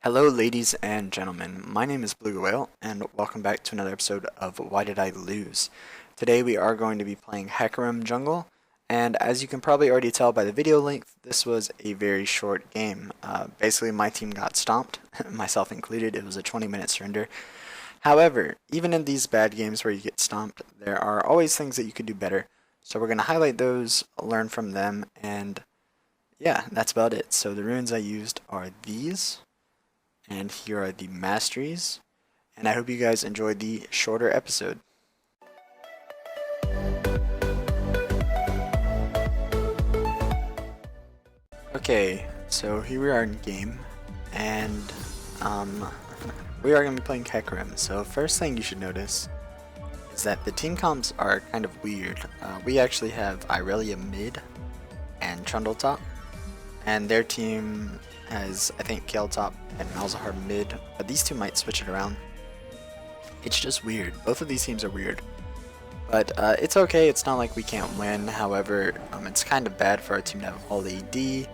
Hello ladies and gentlemen, my name is Blue Whale and welcome back to another episode of Why Did I Lose? Today we are going to be playing Hecarim Jungle, and as you can probably already tell by the video length, this was a very short game. Basically my team got stomped, myself included. It was a 20-minute surrender. However, even in these bad games where you get stomped, there are always things that you could do better. So we're going to highlight those, learn from them, and yeah, that's about it. So the runes I used are these. And here are the masteries, and I hope you guys enjoyed the shorter episode. Okay, so here we are in game, and we are going to be playing Hecarim. So first thing you should notice is that the team comps are kind of weird. We actually have Irelia mid and Trundle top, and their team has, I think, Kale top and Malzahar mid, but these two might switch it around. It's just weird. Both of these teams are weird. But it's okay, it's not like we can't win. However, it's kind of bad for our team to have all AD,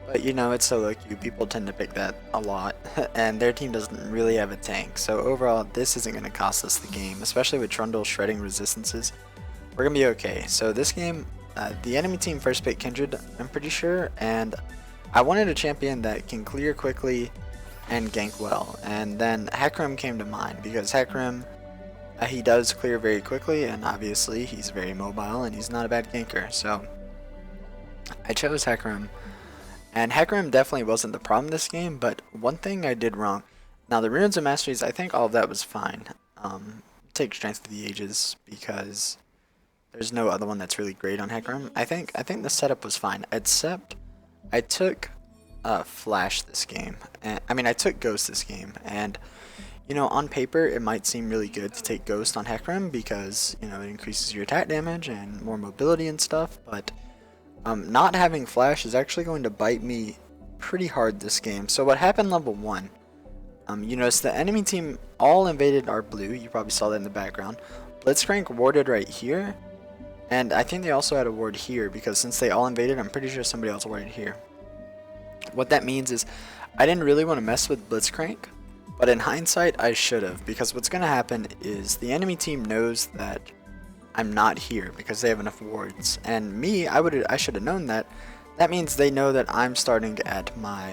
but you know, it's solo queue. People tend to pick that a lot, and their team doesn't really have a tank. So overall, this isn't going to cost us the game, especially with Trundle shredding resistances. We're going to be okay. So this game, the enemy team first picked Kindred, I'm pretty sure, and I wanted a champion that can clear quickly and gank well, and then Hecarim came to mind because Hecarim, he does clear very quickly, and obviously he's very mobile and he's not a bad ganker. So I chose Hecarim, and Hecarim definitely wasn't the problem this game, but one thing I did wrong. Now the runes and masteries, I think all of that was fine. Take Strength of the Ages because there's no other one that's really great on Hecarim. I think the setup was fine, except I took Flash this game. I took Ghost this game, and you know, on paper it might seem really good to take Ghost on Hecarim because you know it increases your attack damage and more mobility and stuff. But not having Flash is actually going to bite me pretty hard this game. So what happened level 1? You notice the enemy team all invaded our blue. You probably saw that in the background. Blitzcrank warded right here. And I think they also had a ward here because since they all invaded, I'm pretty sure somebody else warded here. What that means is I didn't really want to mess with Blitzcrank, but in hindsight I should have, because what's going to happen is the enemy team knows that I'm not here because they have enough wards, and me, I should have known that. That means they know that I'm starting at my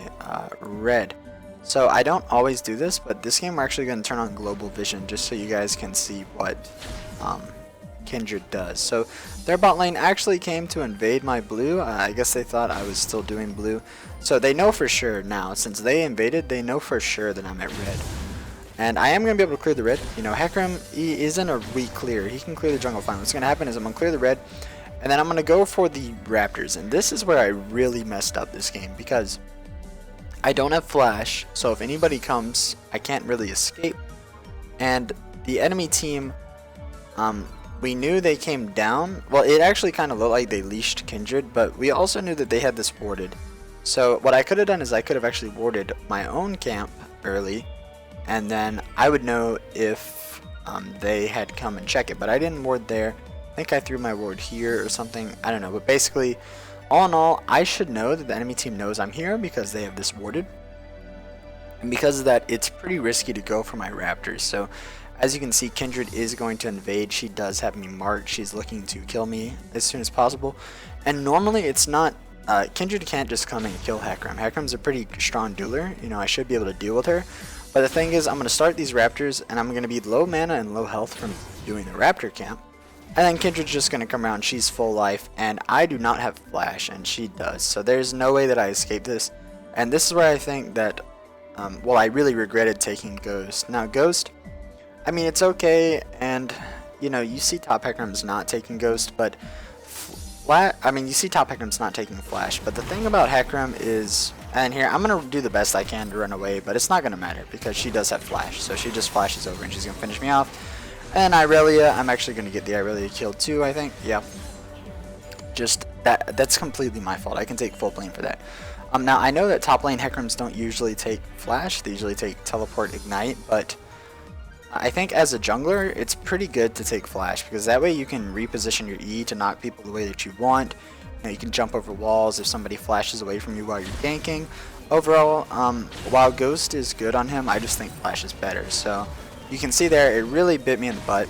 red. So I don't always do this, but this game we're actually going to turn on global vision just so you guys can see what Kindred does. So their bot lane actually came to invade my blue. I guess they thought I was still doing blue. So they know for sure now, since they invaded, they know for sure that I'm at red. And I am going to be able to clear the red. You know, Hecarim, he isn't a weak clear. He can clear the jungle fine. What's going to happen is I'm going to clear the red, and then I'm going to go for the Raptors. And this is where I really messed up this game, because I don't have Flash, so if anybody comes, I can't really escape. And the enemy team, we knew they came down. Well, it actually kind of looked like they leashed Kindred, but we also knew that they had this warded. So what I could have done is I could have actually warded my own camp early, and then I would know if they had come and check it. But I didn't ward there. I think I threw my ward here or something. I don't know. But basically, all in all, I should know that the enemy team knows I'm here because they have this warded. And because of that, it's pretty risky to go for my Raptors. So as you can see, Kindred is going to invade. She does have me marked. She's looking to kill me as soon as possible. And normally it's not, Kindred can't just come and kill Hecarim. Hecarim's a pretty strong dueler. You know, I should be able to deal with her. But the thing is, I'm going to start these Raptors, and I'm going to be low mana and low health from doing the Raptor camp. And then Kindred's just going to come around. She's full life, and I do not have Flash, and she does. So there's no way that I escape this. And this is where I think that, well, I really regretted taking Ghost. Now, Ghost, I mean, it's okay, and, you know, you see top Hecarim's not taking Ghost, but you see top Hecarim's not taking Flash, but the thing about Hecarim is, and here, I'm going to do the best I can to run away, but it's not going to matter, because she does have Flash, so she just flashes over, and she's going to finish me off. And Irelia, I'm actually going to get the Irelia killed too, I think, yeah. Just, that's completely my fault, I can take full blame for that. Now, I know that top lane Hecarims don't usually take Flash, they usually take Teleport Ignite, but I think as a jungler, it's pretty good to take Flash, because that way you can reposition your E to knock people the way that you want. you can jump over walls if somebody flashes away from you while you're ganking. Overall, while Ghost is good on him, I just think Flash is better. So you can see there, it really bit me in the butt.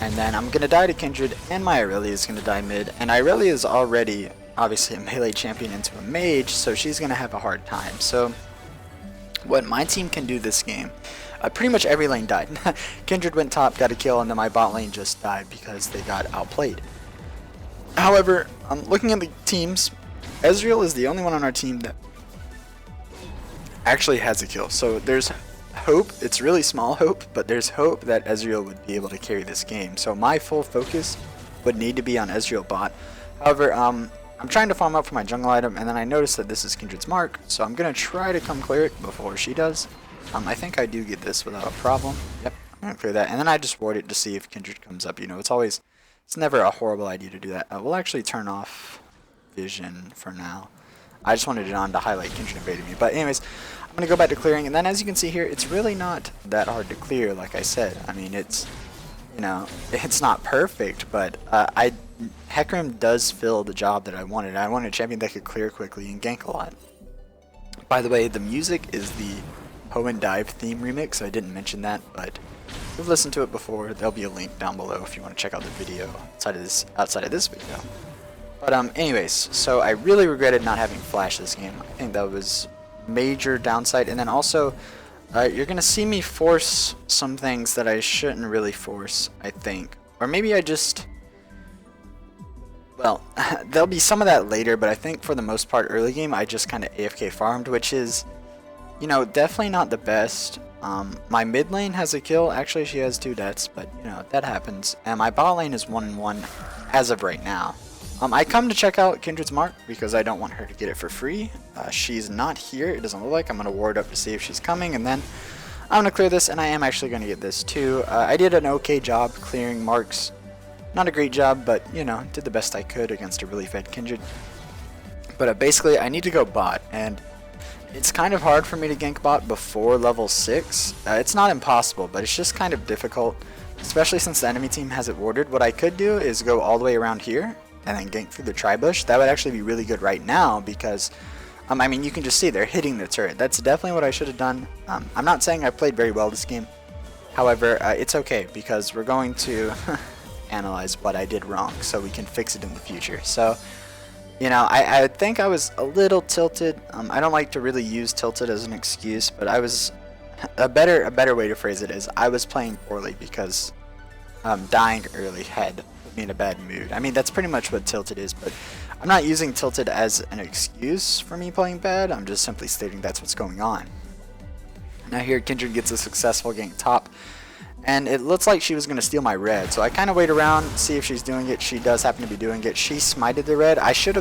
And then I'm going to die to Kindred, and my Irelia is going to die mid. And Irelia is already, obviously, a melee champion into a mage, so she's going to have a hard time. So what my team can do this game, pretty much every lane died. Kindred went top, got a kill, and then my bot lane just died because they got outplayed. However, looking at the teams, Ezreal is the only one on our team that actually has a kill. So there's hope, it's really small hope, but there's hope that Ezreal would be able to carry this game. So my full focus would need to be on Ezreal bot. However, I'm trying to farm up for my jungle item, and then I noticed that this is Kindred's mark, so I'm going to try to come clear it before she does. I think I do get this without a problem. Yep, I'm going to clear that, and then I just ward it to see if Kindred comes up. You know, it's never a horrible idea to do that. We'll actually turn off vision for now. I just wanted it on to highlight Kindred invaded me. But anyways, I'm going to go back to clearing, and then as you can see here, it's really not that hard to clear, like I said. I mean, it's, you know, it's not perfect, but Hecarim does fill the job that I wanted. I wanted a champion that could clear quickly and gank a lot. By the way, the music is the Hoenn Dive theme remix. I didn't mention that, but if you've listened to it before, there'll be a link down below if you want to check out the video outside of this video. But anyways, so I really regretted not having Flash this game. I think that was major downside, and then also you're gonna see me force some things that I shouldn't really force, I think, or maybe I just, well, there'll be some of that later, but I think for the most part early game I just kind of AFK farmed, which is, you know, definitely not the best. My mid lane has a kill, actually she has 2 deaths, but you know, that happens, and my bot lane is 1-1 as of right now. I come to check out Kindred's mark because I don't want her to get it for free. She's not here, it doesn't look like. I'm going to ward up to see if she's coming, and then I'm going to clear this, and I am actually going to get this too. I did an okay job clearing marks. Not a great job, but, you know, did the best I could against a really fed Kindred. But basically, I need to go bot, and it's kind of hard for me to gank bot before level 6. It's not impossible, but it's just kind of difficult, especially since the enemy team has it warded. What I could do is go all the way around here, and then gank through the tri-bush. That would actually be really good right now because, I mean, you can just see they're hitting the turret. That's definitely what I should have done. I'm not saying I played very well this game. However, it's okay because we're going to analyze what I did wrong so we can fix it in the future. So, you know, I think I was a little tilted. I don't like to really use tilted as an excuse, but I was, a better way to phrase it is I was playing poorly because dying early had me in a bad mood. I mean, that's pretty much what tilted is, but I'm not using tilted as an excuse for me playing bad. I'm just simply stating that's what's going on. Now here Kindred gets a successful gank top, and it looks like she was going to steal my red, so I kind of wait around, see if she's doing it. She does happen to be doing it. She smited the red. I could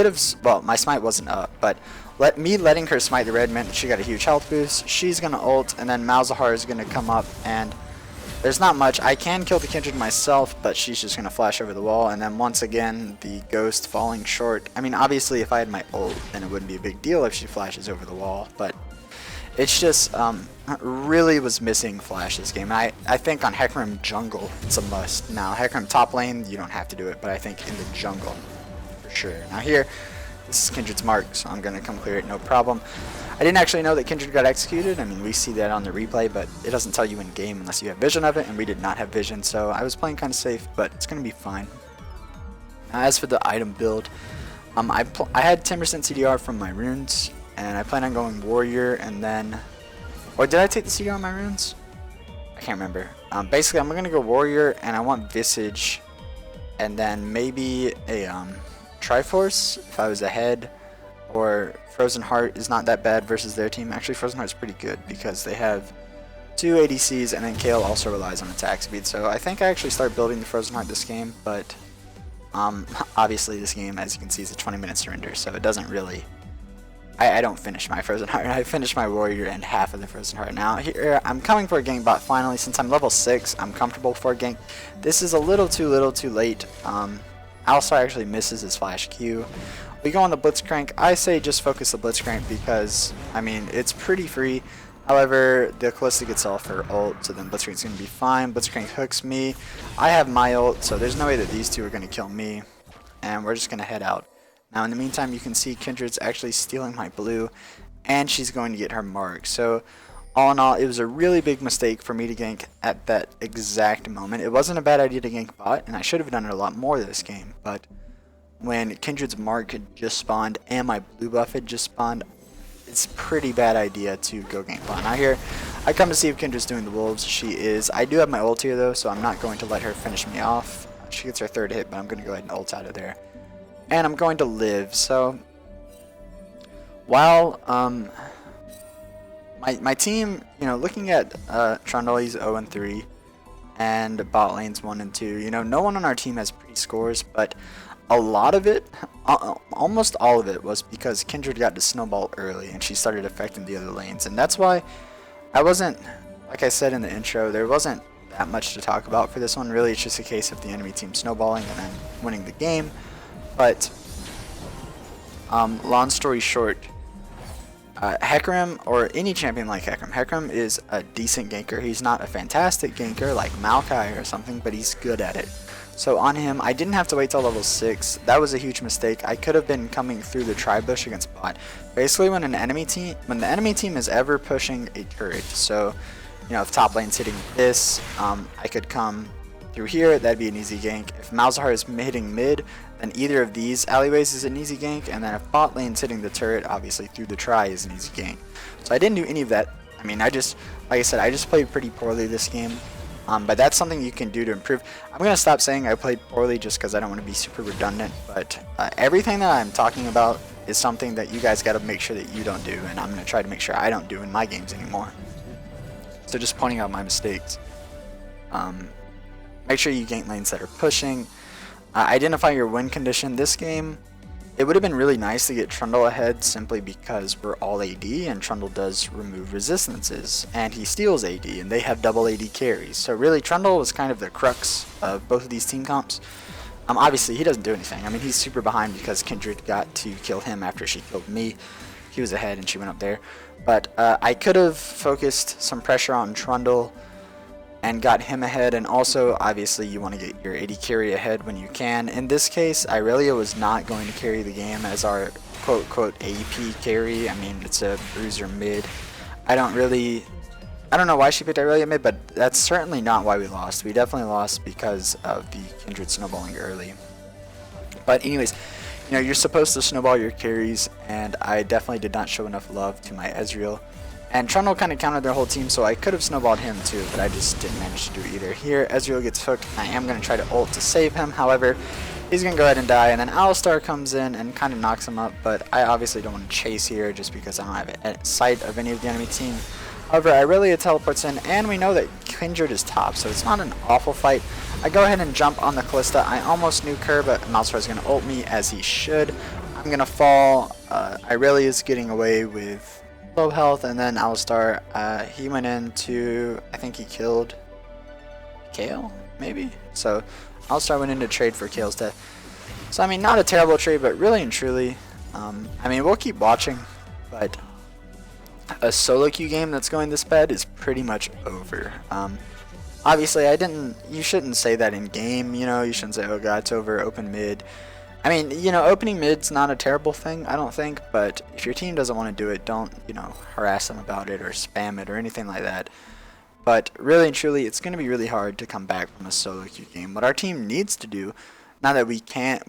have, well, my smite wasn't up, but letting her smite the red meant she got a huge health boost. She's going to ult, and then Malzahar is going to come up, and there's not much. I can kill the Kindred myself, but she's just going to flash over the wall, and then once again, the Ghost falling short. I mean, obviously, if I had my ult, then it wouldn't be a big deal if she flashes over the wall, but it's just, really was missing Flash this game. I think on Hecarim jungle, it's a must. Now, Hecarim top lane, you don't have to do it, but I think in the jungle, for sure. Now here, this is Kindred's mark, so I'm going to come clear it, no problem. I didn't actually know that Kindred got executed. I mean, we see that on the replay, but it doesn't tell you in game unless you have vision of it, and we did not have vision, so I was playing kind of safe, but it's going to be fine. Now, as for the item build, I had 10% CDR from my runes, and I plan on going warrior, and then, or did I take the CDR on my runes? I can't remember. Basically, I'm going to go warrior, and I want Visage, and then maybe a Triforce if I was ahead, or Frozen Heart is not that bad versus their team. Actually, Frozen Heart's pretty good because they have 2 ADCs, and then Kayle also relies on attack speed. So I think I actually start building the Frozen Heart this game, but obviously this game, as you can see, is a 20-minute surrender, so it doesn't really, I don't finish my Frozen Heart. I finish my warrior and half of the Frozen Heart. Now here, I'm coming for a gank bot finally. Since I'm level 6, I'm comfortable for a gank. This is a little too late. Alistar actually misses his flash Q. We go on the Blitzcrank. I say just focus the Blitzcrank because, I mean, it's pretty free. However, the Callisto gets off her ult, so then Blitzcrank's going to be fine. Blitzcrank hooks me. I have my ult, so there's no way that these two are going to kill me. and we're just going to head out. Now in the meantime, you can see Kindred's actually stealing my blue, and she's going to get her mark. So all in all, it was a really big mistake for me to gank at that exact moment. It wasn't a bad idea to gank bot, and I should have done it a lot more this game, but when Kindred's mark had just spawned and my blue buff had just spawned, it's a pretty bad idea to go gank bot. Now here, I come to see if Kindred's doing the wolves. She is. I do have my ult here though, so I'm not going to let her finish me off. She gets her third hit, but I'm going to go ahead and ult out of there. And I'm going to live, so while my team, you know, looking at Trundle, he's 0-3, and bot lane's 1-2. You know, no one on our team has pretty scores, but a lot of it, almost all of it, was because Kindred got to snowball early and she started affecting the other lanes, and that's why I wasn't, like I said in the intro, there wasn't that much to talk about for this one. Really, it's just a case of the enemy team snowballing and then winning the game. But long story short, Hecarim, or any champion like Hecarim is a decent ganker. He's not a fantastic ganker like Maokai or something, but he's good at it. So on him, I didn't have to wait till level 6. That was a huge mistake. I could have been coming through the tri-bush against bot. Basically, when the enemy team is ever pushing a turret, so you know, if top lane's hitting this, I could come through here. That'd be an easy gank. If Malzahar is hitting mid, then either of these alleyways is an easy gank, and then if bot lane's hitting the turret, obviously through the tri is an easy gank. So I didn't do any of that. I mean, like I said, I just played pretty poorly this game. But that's something you can do to improve. I'm going to stop saying I played poorly just because I don't want to be super redundant, but everything that I'm talking about is something that you guys got to make sure that you don't do, and I'm going to try to make sure I don't do in my games anymore. So just pointing out my mistakes. Make sure you gank lanes that are pushing. Identify your win condition. This game, it would have been really nice to get Trundle ahead simply because we're all AD and Trundle does remove resistances and he steals AD and they have double AD carries. So really Trundle was kind of the crux of both of these team comps. Obviously he doesn't do anything. I mean, he's super behind because Kindred got to kill him after she killed me. He was ahead and she went up there. But I could have focused some pressure on Trundle and got him ahead, and also obviously you want to get your AD carry ahead when you can. In this case, Irelia was not going to carry the game as our quote AP carry. I mean, it's a bruiser mid. I don't know why she picked Irelia mid, but that's certainly not why we lost. We definitely lost because of the Kindred snowballing early. But anyways, you know, you're supposed to snowball your carries, and I definitely did not show enough love to my Ezreal. And Trundle kind of countered their whole team, so I could have snowballed him too, but I just didn't manage to do either. Here, Ezreal gets hooked. I am going to try to ult to save him. However, he's going to go ahead and die, and then Alistar comes in and kind of knocks him up, but I obviously don't want to chase here just because I don't have a sight of any of the enemy team. However, Irelia teleports in, and we know that Kindred is top, so it's not an awful fight. I go ahead and jump on the Callista. I almost nuke her, but Malzahar is going to ult me as he should. I'm going to fall. Irelia is getting away with low health, and then Alistar, he went into, I think he killed Kayle, maybe? So Alistar went in to trade for Kayle's death. So I mean, not a terrible trade, but really and truly, I mean, we'll keep watching, but a solo queue game that's going this bad is pretty much over. Obviously, you shouldn't say that in game, you know, you shouldn't say, oh god, it's over, open mid. I mean, you know, opening mid's not a terrible thing, I don't think, but if your team doesn't want to do it, don't, you know, harass them about it or spam it or anything like that. But really and truly, it's going to be really hard to come back from a solo queue game. What our team needs to do, now that we cannot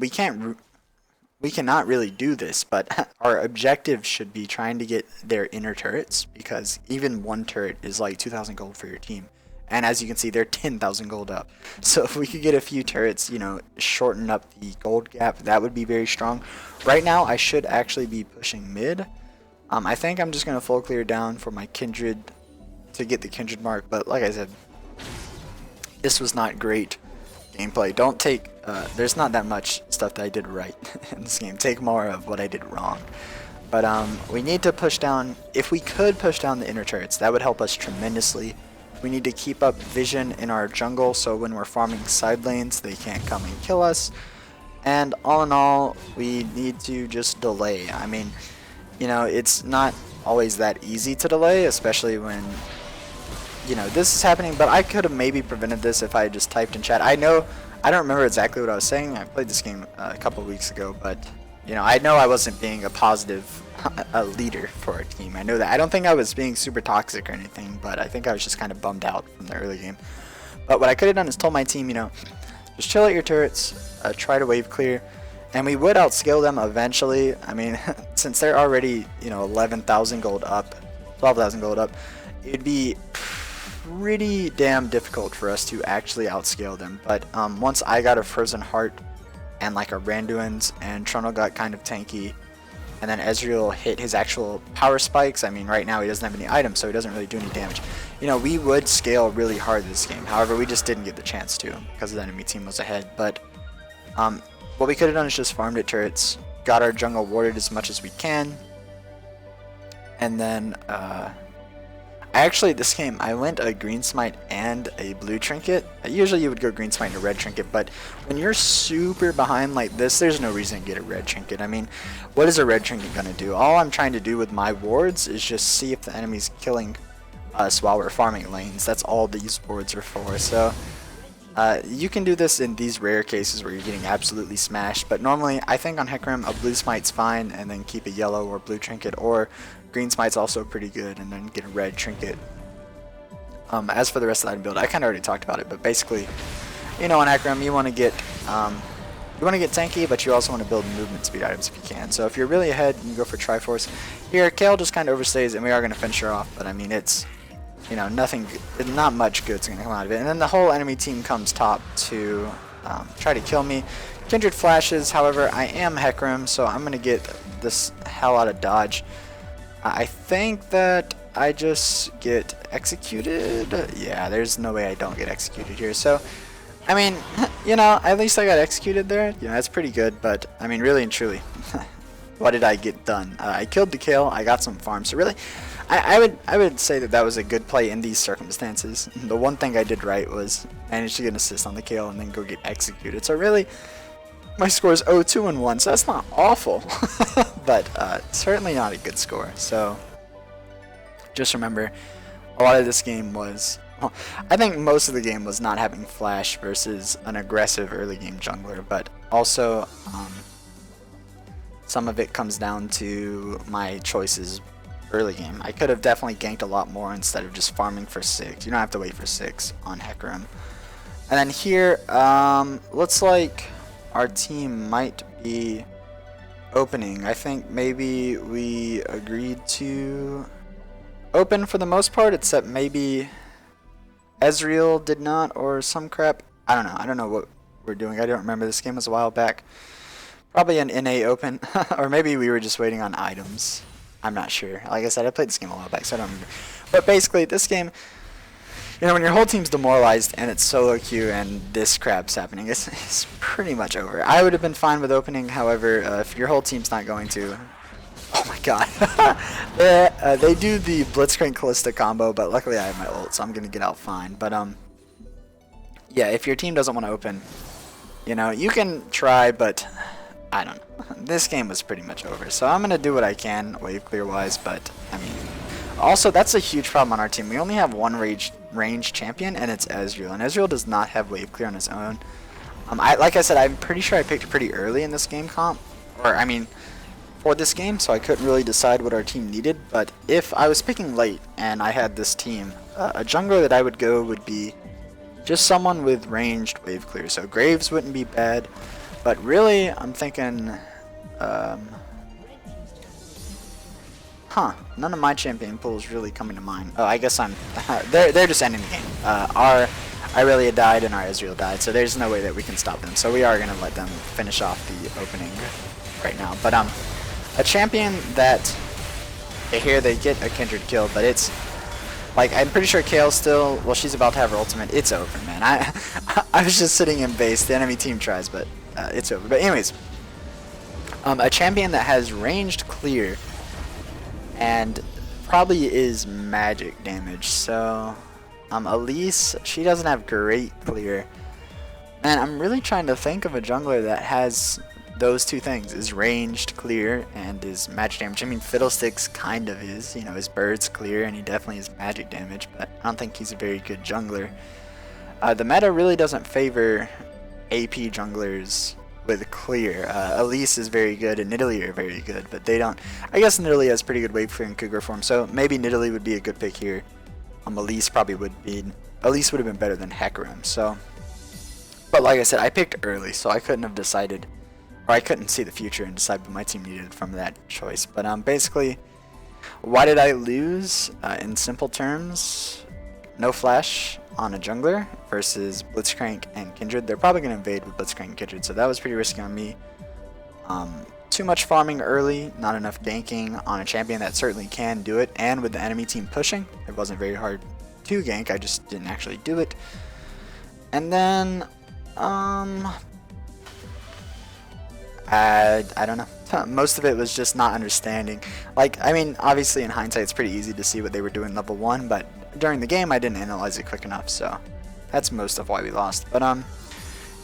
really do this, but our objective should be trying to get their inner turrets, because even one turret is like 2,000 gold for your team. And as you can see, they're 10,000 gold up. So if we could get a few turrets, you know, shorten up the gold gap, that would be very strong. Right now, I should actually be pushing mid. I think I'm just going to full clear down for my Kindred to get the Kindred mark. But like I said, this was not great gameplay. Don't take, there's not that much stuff that I did right in this game. Take more of what I did wrong. But we need to push down, if we could push down the inner turrets, that would help us tremendously. We need to keep up vision in our jungle, so when we're farming side lanes, they can't come and kill us. And all in all, we need to just delay. I mean, you know, it's not always that easy to delay, especially when, you know, this is happening, but I could have maybe prevented this if I just typed in chat. I know I don't remember exactly what I was saying. I played this game a couple of weeks ago, but you know I wasn't being a positive a leader for our team. I know that. I don't think I was being super toxic or anything, but I think I was just kind of bummed out from the early game. But what I could have done is told my team, you know, just chill at your turrets, try to wave clear, and we would outscale them eventually. I mean, since they're already, you know, 11,000 gold up, 12,000 gold up, it'd be pretty damn difficult for us to actually outscale them. But once I got a Frozen Heart and like a Randuin's and Trono got kind of tanky, and then Ezreal hit his actual power spikes. I mean, right now he doesn't have any items, so he doesn't really do any damage. You know, we would scale really hard this game. However, we just didn't get the chance to because the enemy team was ahead. But what we could have done is just farmed at turrets, got our jungle warded as much as we can, and then actually, this game, I went a green smite and a blue trinket. Usually you would go green smite and a red trinket, but when you're super behind like this, there's no reason to get a red trinket. I mean, what is a red trinket going to do? All I'm trying to do with my wards is just see if the enemy's killing us while we're farming lanes. That's all these wards are for. So you can do this in these rare cases where you're getting absolutely smashed, but normally I think on Hecarim a blue smite's fine, and then keep a yellow or blue trinket, or green smite's also pretty good, and then get a red trinket. As for the rest of the item build, I kind of already talked about it, but basically, you know, on Hecarim you want to get tanky, but you also want to build movement speed items if you can. So if you're really ahead, you can go for Triforce. Here, Kale just kind of overstays, and we are going to finish her off, but I mean, it's, you know, not much good's going to come out of it. And then the whole enemy team comes top to try to kill me. Kindred flashes, however, I am Hecarim, so I'm going to get this hell out of dodge. I think that I just get executed. Yeah, there's no way I don't get executed here. So, I mean, you know, at least I got executed there. You know, that's pretty good, but, I mean, really and truly, what did I get done? I killed the kill, I got some farms, so really, I would say that was a good play in these circumstances. The one thing I did right was manage to get an assist on the kill and then go get executed. So really, my score is 0-2-1, so that's not awful, but certainly not a good score. So just remember, a lot of this game was, well, I think most of the game was not having flash versus an aggressive early game jungler, but also some of it comes down to my choices early game. I could have definitely ganked a lot more instead of just farming for 6. You don't have to wait for 6 on Hecarim. And then here, looks like our team might be opening. I think maybe we agreed to open for the most part, except maybe Ezreal did not, or some crap. I don't know. I don't know what we're doing. I don't remember. This game was a while back. Probably an NA open, or maybe we were just waiting on items. I'm not sure. Like I said, I played this game a while back, so I don't remember. But basically, this game, you know, when your whole team's demoralized and it's solo queue and this crap's happening, it's pretty much over. I would have been fine with opening, however, if your whole team's not going to... Oh my god. They do the Blitzcrank Callista combo, but luckily I have my ult, so I'm going to get out fine. But, yeah, if your team doesn't want to open, you know, you can try, but... I don't know. This game was pretty much over, so I'm gonna do what I can wave clear wise, but I mean, also that's a huge problem on our team. We only have one range champion, and it's Ezreal, and Ezreal does not have wave clear on his own. Like I said, I'm pretty sure I picked pretty early in this game comp, or I mean, for this game, so I couldn't really decide what our team needed. But if I was picking late and I had this team, a jungler that I would go would be just someone with ranged wave clear. So Graves wouldn't be bad. But really, I'm thinking, none of my champion pools really coming to mind. Oh, I guess they're just ending the game. Our Irelia died and our Ezreal died, so there's no way that we can stop them. So we are going to let them finish off the opening right now. But a champion that, here they get a Kindred kill, but it's, like, I'm pretty sure Kale's still, well, she's about to have her ultimate. It's over, man. I was just sitting in base. The enemy team tries, but it's over. But anyways, a champion that has ranged clear and probably is magic damage. So, Elise, she doesn't have great clear. Man, I'm really trying to think of a jungler that has those two things, is ranged clear and is magic damage. I mean, Fiddlesticks kind of is, you know, his bird's clear and he definitely is magic damage, but I don't think he's a very good jungler. The meta really doesn't favor AP junglers with clear. Elise is very good and Nidalee are very good, but they don't. I guess Nidalee has pretty good wave clear and Cougar form, so maybe Nidalee would be a good pick here. Elise probably would be. Elise would have been better than Hecarim. So, but like I said, I picked early, so I couldn't have decided, or I couldn't see the future and decide what my team needed from that choice. But basically, why did I lose? In simple terms, no flash on a jungler versus Blitzcrank and Kindred. They're probably going to invade with Blitzcrank and Kindred, so that was pretty risky on me. Too much farming early, not enough ganking on a champion that certainly can do it, and with the enemy team pushing, it wasn't very hard to gank, I just didn't actually do it. And then, I don't know. Most of it was just not understanding. Like, I mean, obviously in hindsight it's pretty easy to see what they were doing level 1, but during the game I didn't analyze it quick enough, so that's most of why we lost. But yeah,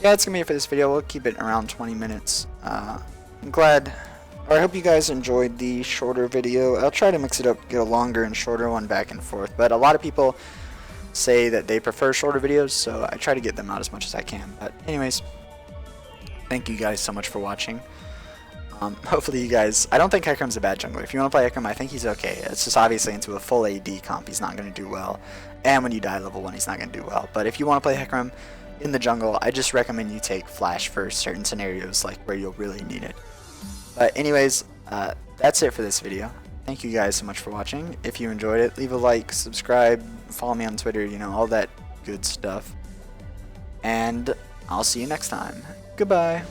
that's gonna be it for this video. We'll keep it around 20 minutes. I'm glad, or I hope you guys enjoyed the shorter video. I'll try to mix it up, get a longer and shorter one back and forth, but a lot of people say that they prefer shorter videos, so I try to get them out as much as I can. But anyways, thank you guys so much for watching. Hopefully you guys, I don't think Hecarim's a bad jungler. If you want to play Hecarim, I think he's okay. It's just obviously into a full AD comp, he's not going to do well. And when you die level 1, he's not going to do well. But if you want to play Hecarim in the jungle, I just recommend you take Flash for certain scenarios, like where you'll really need it. But anyways, that's it for this video. Thank you guys so much for watching. If you enjoyed it, leave a like, subscribe, follow me on Twitter, you know, all that good stuff. And I'll see you next time. Goodbye.